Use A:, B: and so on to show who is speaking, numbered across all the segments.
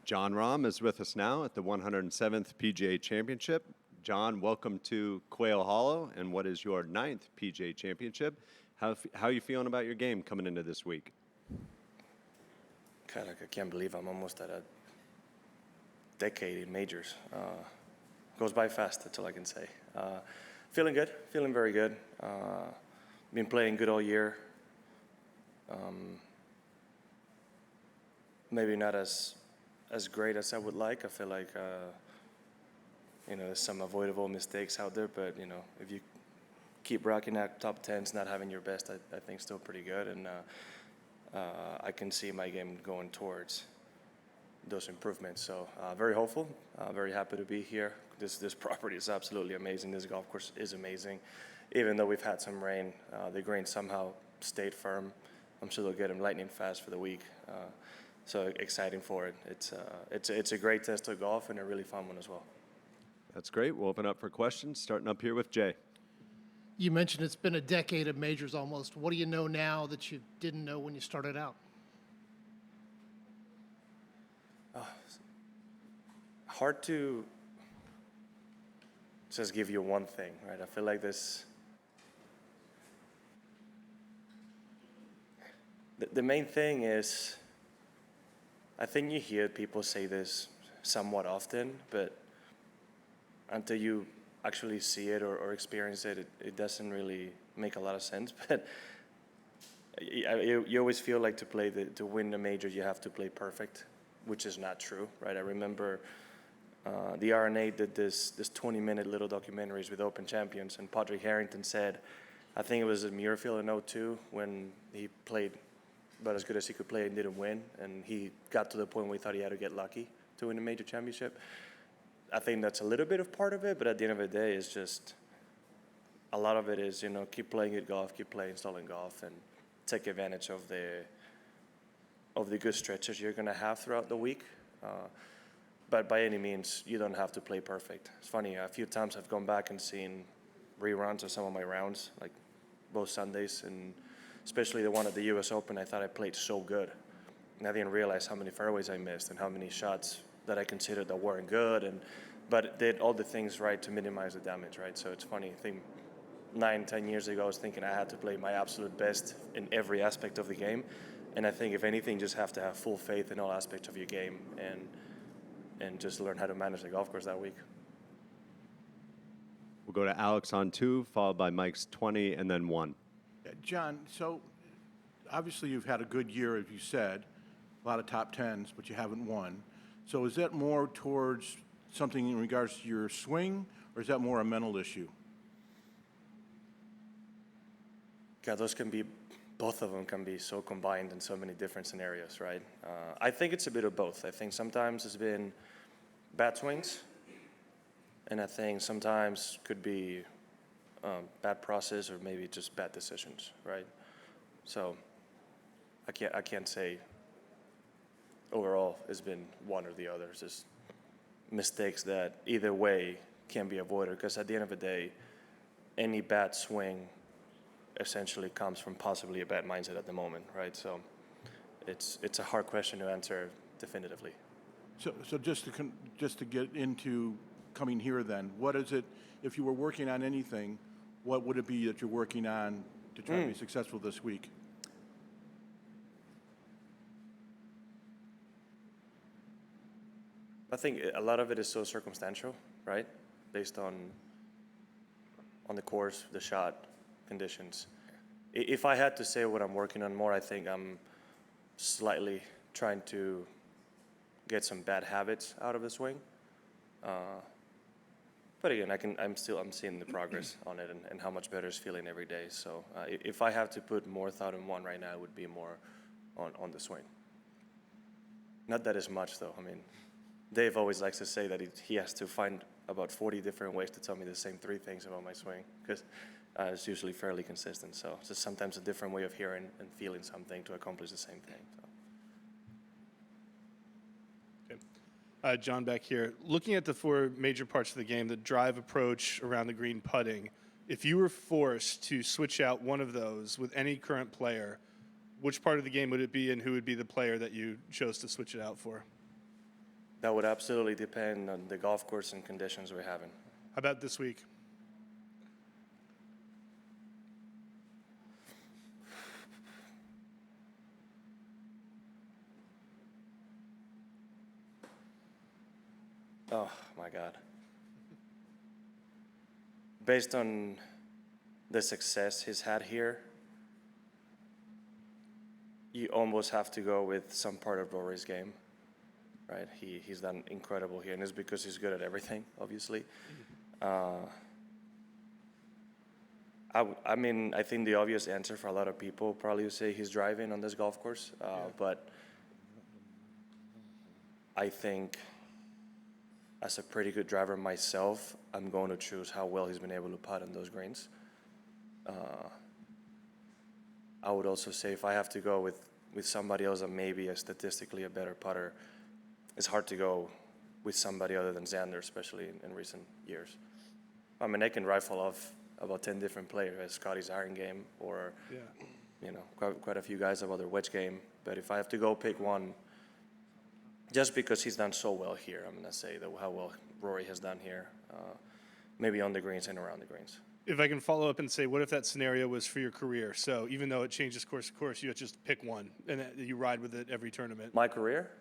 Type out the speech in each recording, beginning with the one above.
A: Jon Rahm is with us now at the 107th PGA Championship. Jon, welcome to Quail Hollow, and what is your 9th PGA Championship? How are you feeling about your game coming into this week?
B: God, I can't believe I'm almost at a decade in majors. Goes by fast, that's all I can say. Feeling good, feeling very good. Been playing good all year. Maybe not as great as I would like. I feel like, there's some avoidable mistakes out there, but, if you keep rocking at top 10s, not having your best, I think still pretty good. And I can see my game going towards those improvements. So very hopeful, very happy to be here. This property is absolutely amazing. This golf course is amazing. Even though we've had some rain, the greens somehow stayed firm. I'm sure they'll get them lightning fast for the week. So exciting for it. It's a great test of golf and a really fun one as well.
A: That's great. We'll open up for questions, starting up here with Jay.
C: You mentioned it's been a decade of majors almost. What do you know now that you didn't know when you started out?
B: Hard to just give you one thing, right? I feel like this. The main thing is, I think you hear people say this somewhat often, but until you actually see it or experience it, it doesn't really make a lot of sense. But you always feel like to win the major, you have to play perfect, which is not true, right? I remember the RNA did this 20-minute little documentaries with Open champions, and Padraig Harrington said, I think it was at Muirfield in 2002 when he played about as good as he could play and didn't win, and he got to the point where he thought he had to get lucky to win a major championship. I think that's a little bit of part of it, but at the end of the day, it's just a lot of it is, keep playing good golf, keep playing stolen golf, and take advantage of the good stretches you're going to have throughout the week. But by any means, you don't have to play perfect. It's funny, a few times I've gone back and seen reruns of some of my rounds, like both Sundays, and especially the one at the US Open. I thought I played so good, and I didn't realize how many fairways I missed and how many shots that I considered that weren't good, but did all the things right to minimize the damage, right? So it's funny, I think 9-10 years ago I was thinking I had to play my absolute best in every aspect of the game, and I think if anything, just have to have full faith in all aspects of your game and just learn how to manage the golf course that week.
A: We'll go to Alex on 2, followed by Mike's 20, and then 1.
D: Jon, so obviously you've had a good year, as you said, a lot of top 10s, but you haven't won. So is that more towards something in regards to your swing, or is that more a mental issue?
B: God, both of them can be so combined in so many different scenarios, right? I think it's a bit of both. I think sometimes it's been bad swings, and I think sometimes could be bad process or maybe just bad decisions, right? So I can't say overall it's been one or the other. It's just mistakes that either way can be avoided, because at the end of the day, any bad swing essentially comes from possibly a bad mindset at the moment, right? So it's a hard question to answer definitively.
D: So just to get into coming here then, what is it, if you were working on anything, what would it be that you're working on to try to be successful this week?
B: I think a lot of it is so circumstantial, right? Based on the course, the shot, conditions. If I had to say what I'm working on more, I think I'm slightly trying to get some bad habits out of the swing. But again, I'm seeing the progress on it and how much better it's feeling every day. So if I have to put more thought in one right now, it would be more on the swing. Not that as much though. I mean, Dave always likes to say that he has to find about 40 different ways to tell me the same 3 things about my swing, because it's usually fairly consistent. So it's just sometimes a different way of hearing and feeling something to accomplish the same thing. So.
E: Okay. Jon, back here. Looking at the 4 major parts of the game, the drive approach, around the green, putting, if you were forced to switch out one of those with any current player, which part of the game would it be, and who would be the player that you chose to switch it out for?
B: That would absolutely depend on the golf course and conditions we're having.
E: How about this week?
B: Oh, my God. Based on the success he's had here, you almost have to go with some part of Rory's game, right? He's done incredible here, and it's because he's good at everything, obviously. I mean, I think the obvious answer for a lot of people probably would say he's driving on this golf course, but I think as a pretty good driver myself, I'm going to choose how well he's been able to putt on those greens. I would also say if I have to go with somebody else that maybe is statistically a better putter, it's hard to go with somebody other than Xander, especially in recent years. I mean, I can rifle off about 10 different players, Scotty's iron game, or quite a few guys about their wedge game. But if I have to go pick one, just because he's done so well here, I'm going to say that how well Rory has done here, maybe on the greens and around the greens.
E: If I can follow up and say, what if that scenario was for your career? So even though it changes course to course, you just pick one and you ride with it every tournament.
B: My career?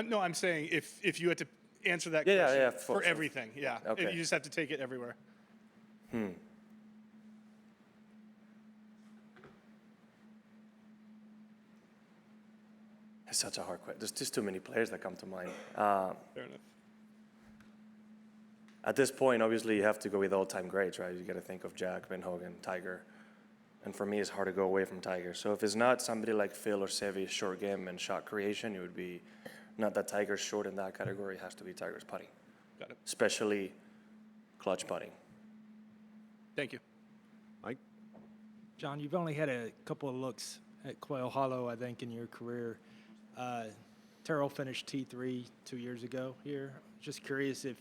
E: No, I'm saying if you had to answer that
B: Yeah,
E: question
B: yeah,
E: for everything, yeah.
B: Okay.
E: You just have to take it everywhere.
B: It's such a hard question. There's just too many players that come to mind.
E: Fair enough.
B: At this point, obviously, you have to go with all-time greats, right? You got to think of Jack, Ben Hogan, Tiger. And for me, it's hard to go away from Tiger. So if it's not somebody like Phil or Seve, short game and shot creation, it would be not that Tiger's short in that category. It has to be Tiger's putting,
E: Got it.
B: especially clutch putting.
E: Thank you.
A: Mike?
F: Jon, you've only had a couple of looks at Quail Hollow, I think, in your career. Terrell finished T3 2 years ago here. Just curious if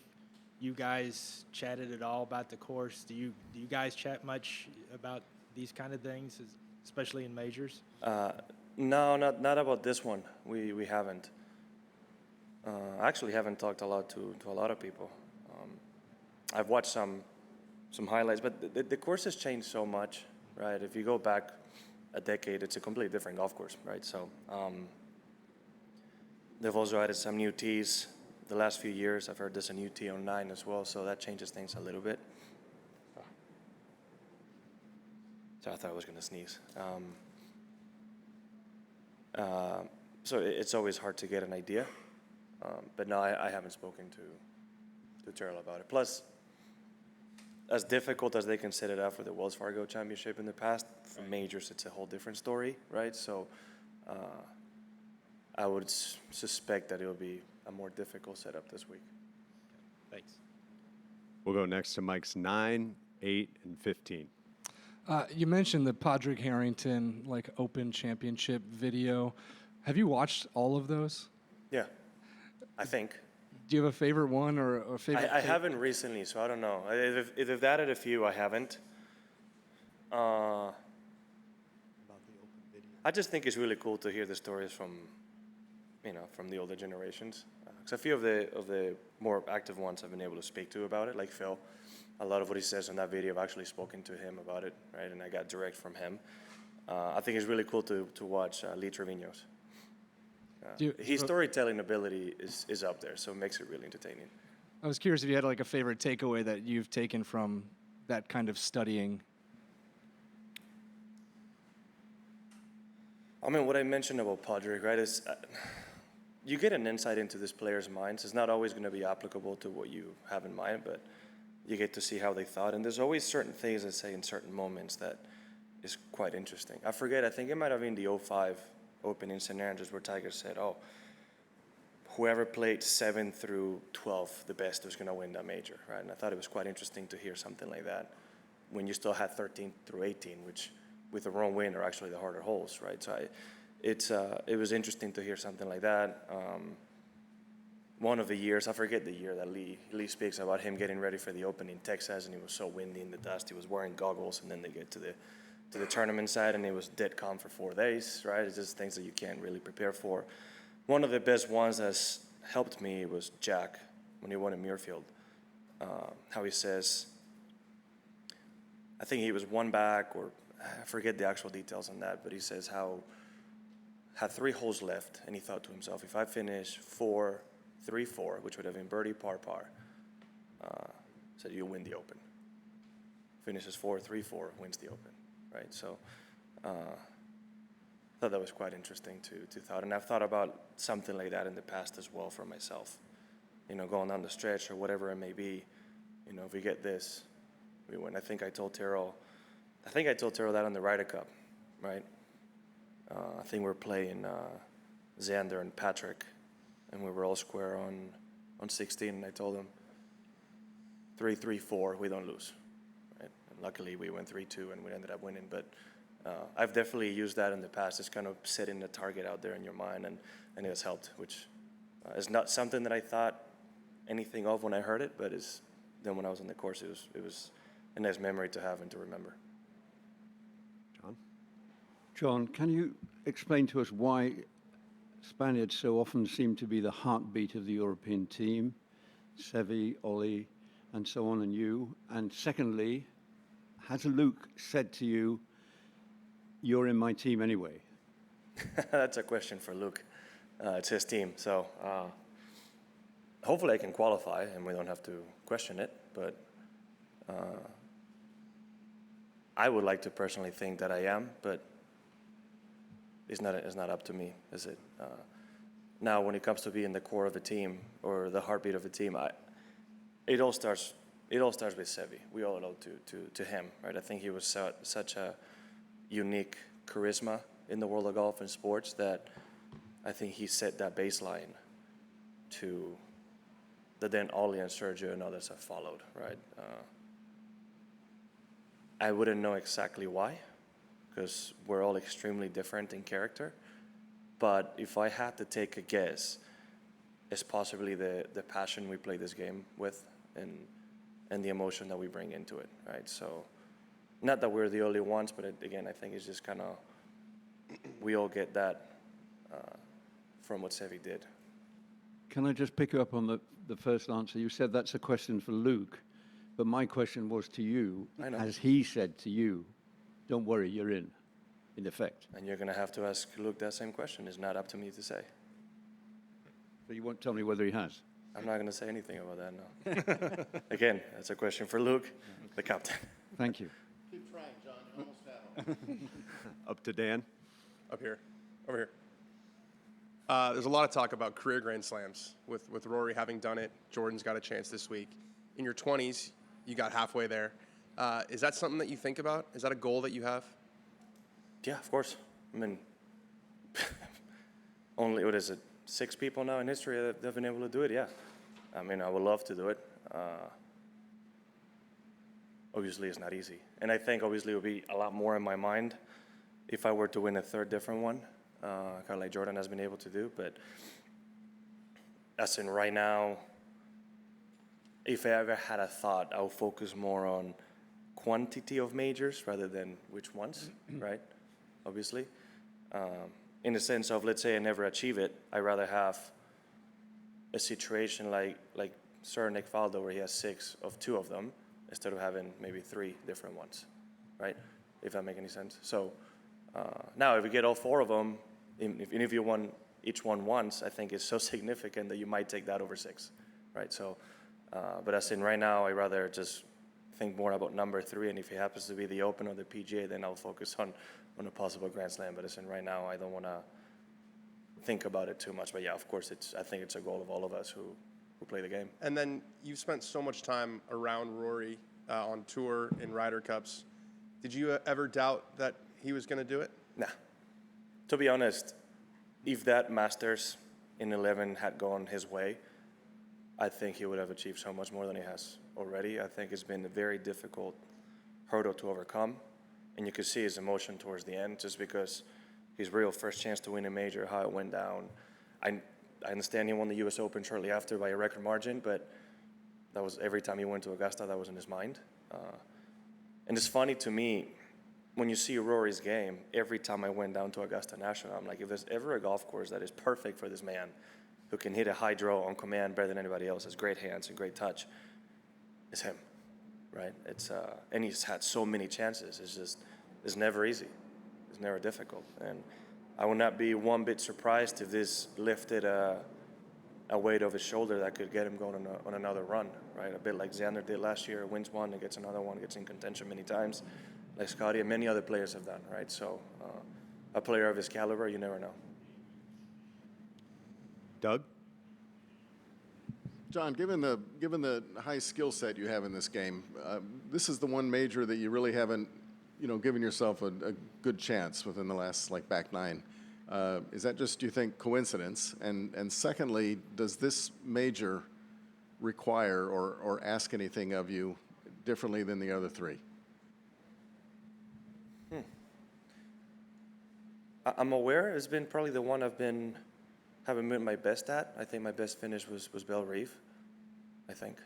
F: you guys chatted at all about the course. Do you guys chat much about these kind of things, especially in majors?
B: No, not about this one. We haven't. I actually haven't talked a lot to a lot of people. I've watched some highlights, but the course has changed so much, right? If you go back a decade, it's a completely different golf course, right? So they've also added some new tees the last few years. I've heard there's a new tee on 9 as well, so that changes things a little bit. So I thought I was going to sneeze. So it's always hard to get an idea. But no, I haven't spoken to Terrell about it. Plus, as difficult as they can set it up for the Wells Fargo Championship in the past, for majors, it's a whole different story, right? So I would suspect that it'll be a more difficult setup this week.
F: Thanks.
A: We'll go next to Mike's 9, 8, and 15.
G: You mentioned the Padraig Harrington Open Championship video. Have you watched all of those?
B: Yeah, I think.
G: Do you have a favorite one or a favorite?
B: I haven't recently, so I don't know. If they've added a few, I haven't. I just think it's really cool to hear the stories from the older generations. Because a few of the more active ones I've been able to speak to about it, like Phil. A lot of what he says in that video, I've actually spoken to him about it, right? And I got direct from him. I think it's really cool to watch Lee Trevino's. His storytelling ability is up there, so it makes it really entertaining.
G: I was curious if you had a favorite takeaway that you've taken from that kind of studying.
B: I mean, what I mentioned about Padraig, right, is you get an insight into this player's minds. It's not always going to be applicable to what you have in mind, but you get to see how they thought. And there's always certain things that say in certain moments that is quite interesting. I think it might have been the 05 Open in St. Andrews where Tiger said, whoever played 7 through 12 the best was going to win that major, right? And I thought it was quite interesting to hear something like that when you still had 13 through 18, which with the wrong win are actually the harder holes, right? So it was interesting to hear something like that. One of the years, I forget the year that Lee speaks about him getting ready for the Open in Texas, and it was so windy in the dust, he was wearing goggles, and then they get to the tournament side, and it was dead calm for 4 days, right? It's just things that you can't really prepare for. One of the best ones helped me was Jack when he won in Muirfield. How he says, I think he was one back, or I forget the actual details on that, but he says how had 3 holes left, and he thought to himself, if I finish 4, 3, 4, which would have been birdie, par, par, said you win the Open. Finishes 4, 3, 4, wins the Open, right? So I thought that was quite interesting to thought, and I've thought about something like that in the past as well for myself. You know, going down the stretch or whatever it may be, you know, if we get this, we win. I think I told Terrell that on the Ryder Cup, right? I think we were playing Xander and Patrick, and we were all square on 16, and I told him 3, 3, 4, we don't lose, right? And luckily we went 3-2 and we ended up winning, but I've definitely used that in the past. It's kind of setting the target out there in your mind, and it has helped, which is not something that I thought anything of when I heard it, but then when I was on the course, it was a nice memory to have and to remember.
H: Jon, can you explain to us why Spaniards so often seem to be the heartbeat of the European team? Seve, Ollie, and so on, and you. And secondly, has Luke said to you, you're in my team anyway?
B: That's a question for Luke. It's his team, so hopefully I can qualify and we don't have to question it, but I would like to personally think that I am, but it's not up to me, is it? Now, when it comes to being the core of a team or the heartbeat of a team, it all starts with Seve. We all owe to him, right? I think he was such a unique charisma in the world of golf and sports that I think he set that baseline that then Ollie and Sergio and others have followed, right? I wouldn't know exactly why, because we're all extremely different in character. But if I had to take a guess, it's possibly the passion we play this game with and the emotion that we bring into it, right? So not that we're the only ones, but again, I think it's just kind of, we all get that from what Seve did.
H: Can I just pick up on the first answer? You said that's a question for Luke, but my question was to you.
B: I know.
H: Has he said to you, don't worry, you're in effect?
B: And you're going to have to ask Luke that same question. It's not up to me to say.
H: So you won't tell me whether he has?
B: I'm not going to say anything about that, no. Again, that's a question for Luke, the captain.
H: Thank you.
C: Keep trying, John. You almost have him.
A: Up to Dan.
I: Up here, over here. There's a lot of talk about career Grand Slams with Rory having done it. Jordan's got a chance this week. In your 20s, you got halfway there. Is that something that you think about? Is that a goal that you have?
B: Yeah, of course. I mean, only, 6 people now in history that have been able to do it? Yeah. I mean, I would love to do it. Obviously, it's not easy. And I think, obviously, it would be a lot more in my mind if I were to win a third different one, kind of like Jordan has been able to do. But as in right now, if I ever had a thought, I would focus more on quantity of majors rather than which ones, right? Obviously. In the sense of, let's say I never achieve it, I'd rather have a situation like Sir Nick Faldo where he has 6 of 2 of them instead of having maybe 3 different ones, right? If that makes any sense. So now if we get all 4 of them, even if you won each one once, I think it's so significant that you might take that over 6, right? So, but as in right now, I'd rather just think more about number 3, and if it happens to be the Open or the PGA, then I'll focus on a possible Grand Slam. But as in right now, I don't want to think about it too much. But yeah, of course, I think it's a goal of all of us who play the game.
I: And then you've spent so much time around Rory on tour in Ryder Cups. Did you ever doubt that he was going to do it?
B: Nah. To be honest, if that Masters in 11 had gone his way, I think he would have achieved so much more than he has already. I think it's been a very difficult hurdle to overcome. And you could see his emotion towards the end just because his real first chance to win a major, how it went down. I understand he won the U.S. Open shortly after by a record margin, but that was every time he went to Augusta, that was in his mind. And it's funny to me, when you see Rory's game, every time I went down to Augusta National, I'm like, if there's ever a golf course that is perfect for this man, who can hit a high draw on command better than anybody else, has great hands and great touch, is him, right? And he's had so many chances. It's never easy. It's never difficult. And I would not be one bit surprised if this lifted a weight off his shoulder that could get him going on another run, right? A bit like Xander did last year, wins one and gets another one, gets in contention many times, like Scotty and many other players have done, right? So a player of his caliber, you never know.
A: Doug?
J: John, given the high skill set you have in this game, this is the one major that you really haven't, given yourself a good chance within the last back nine. Is that just, do you think, coincidence? And secondly, does this major require or ask anything of you differently than the other three?
B: I'm aware it's been probably the one haven't been my best at. I think my best finish was Belle Reeve, I think.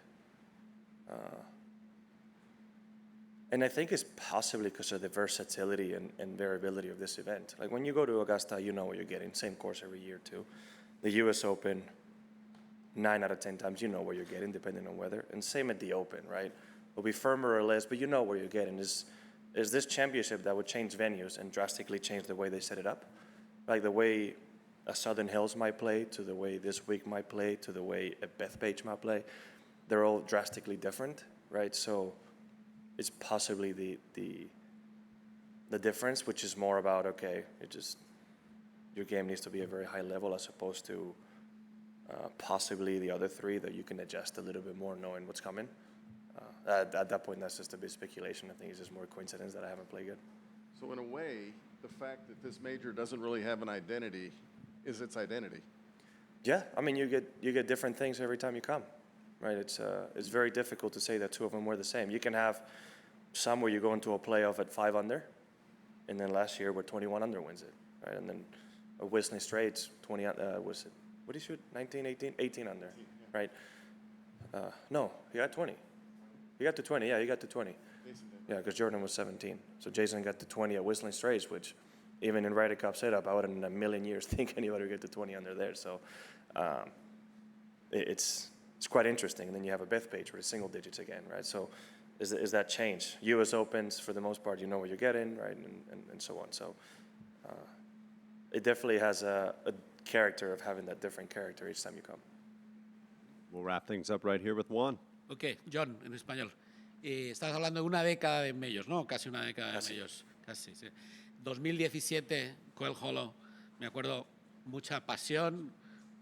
B: And I think it's possibly because of the versatility and variability of this event. Like when you go to Augusta, you know what you're getting. Same course every year too. The U.S. Open, 9 out of 10 times you know what you're getting depending on weather. And same at the Open, right? It'll be firmer or less, but you know what you're getting. Is this championship that would change venues and drastically change the way they set it up? Like the way a Southern Hills might play to the way this week might play to the way a Bethpage might play. They're all drastically different, right? So it's possibly the difference, which is more about, okay, your game needs to be at a very high level as opposed to possibly the other three that you can adjust a little bit more knowing what's coming. At that point, that's just a bit speculation. I think it's just more coincidence that I haven't played good.
J: So in a way, the fact that this major doesn't really have an identity is its identity.
B: Yeah, I mean, you get different things every time you come, right? It's very difficult to say that two of them were the same. You can have some where you go into a playoff at 5 under, and then last year where 21 under wins it, right? And then a Whistling Straits, 20 was it? What did he shoot? 19, 18? 18 under, right? No, he got 20. He got to 20, yeah, he got to 20. Yeah, because Jordan was 17. So Jason got to 20 at Whistling Straits, which even in Ryder Cup setup, I wouldn't in a million years think anybody would get to 20 under there. So it's quite interesting. And then you have a Bethpage where it's single digits again, right? So is that change? U.S. Opens, for the most part, you know what you're getting, right? And so on. So it definitely has a character of having that different character each time you come.
A: We'll wrap things up right here with Juan.
K: Ok, John, en español. Estás hablando de una década de majors, ¿no? Casi una década de majors. Casi, sí. 2017, Quail Hollow, me acuerdo, mucha pasión,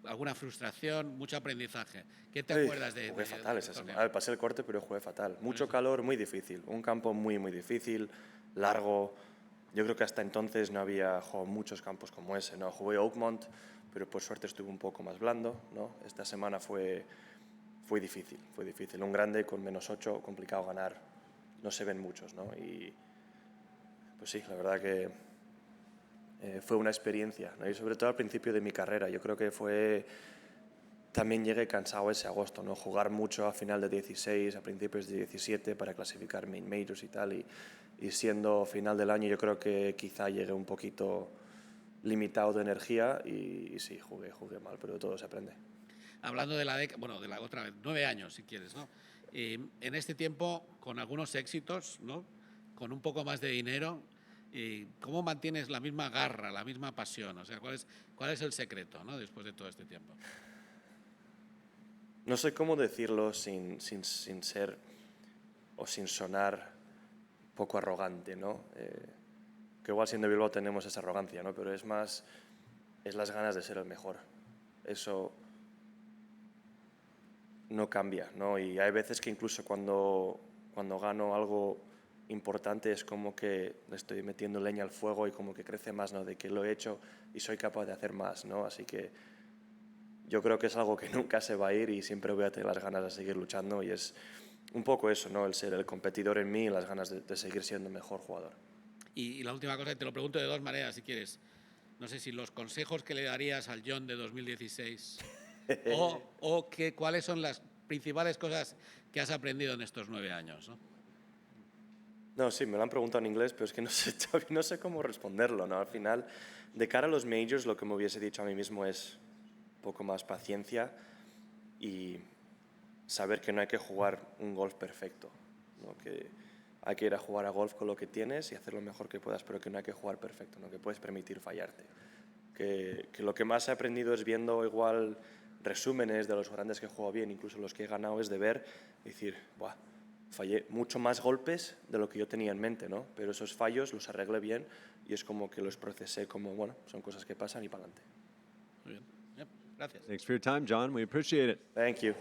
K: alguna frustración, mucho aprendizaje. ¿Qué te acuerdas de
B: Jugué fatal esa semana. A ver, pasé el corte, pero jugué fatal. Mucho calor, muy difícil. Un campo muy, muy difícil, largo. Yo creo que hasta entonces no había jugado muchos campos como ese, ¿no? Jugué Oakmont, pero por suerte estuvo un poco más blando, ¿no? Esta semana fue difícil, fue difícil. Un grande con -8, complicado ganar. No se ven muchos, ¿no? Y pues sí, la verdad que fue una experiencia, ¿no? Y sobre todo al principio de mi carrera. Yo creo que también llegué cansado ese agosto, ¿no? Jugar mucho a final de 16, a principios de 17 para clasificar main majors y tal. Y siendo final del año, yo creo que quizá llegué un poquito limitado de energía y sí, jugué mal, pero de todo se aprende.
K: Hablando de la década, bueno, de la otra vez, 9 años, si quieres, ¿no? En este tiempo, con algunos éxitos, ¿no? Con un poco más de dinero, ¿cómo mantienes la misma garra, la misma pasión? O sea, ¿cuál es el secreto, ¿no? Después de todo este tiempo.
B: No sé cómo decirlo sin ser o sin sonar poco arrogante, ¿no? Que igual siendo Bilbao tenemos esa arrogancia, ¿no? Pero es las ganas de ser el mejor. Eso no cambia, ¿no? Y hay veces que incluso cuando gano algo importante es como que le estoy metiendo leña al fuego y como que crece más, ¿no? De que lo he hecho y soy capaz de hacer más, ¿no? Así que yo creo que es algo que nunca se va a ir y siempre voy a tener las ganas de seguir luchando y es un poco eso, ¿no? El ser el competidor en mí y las ganas de seguir siendo el mejor jugador.
K: Y la última cosa, te lo pregunto de dos maneras, si quieres. No sé si los consejos que le darías al Jon de 2016 o cuáles son las principales cosas que has aprendido en estos 9 años, ¿no?
B: No, sí, me lo han preguntado en inglés, pero es que no sé cómo responderlo, ¿no? Al final, de cara a los majors, lo que me hubiese dicho a mí mismo es poco más paciencia y saber que no hay que jugar un golf perfecto, ¿no? Que hay que ir a jugar a golf con lo que tienes y hacer lo mejor que puedas, pero que no hay que jugar perfecto, no que puedes permitir fallarte. Que lo que más he aprendido es viendo igual resúmenes de los grandes que he jugado bien, incluso los que he ganado, es de ver y decir, ¡buah! Fallé mucho más golpes de lo que yo tenía en mente, ¿no? Pero esos fallos los arreglé bien y es como que los procesé como, bueno, son cosas que pasan y para adelante.
K: Muy bien. Yep, gracias.
A: Thanks for your time, John. We appreciate it.
B: Thank you.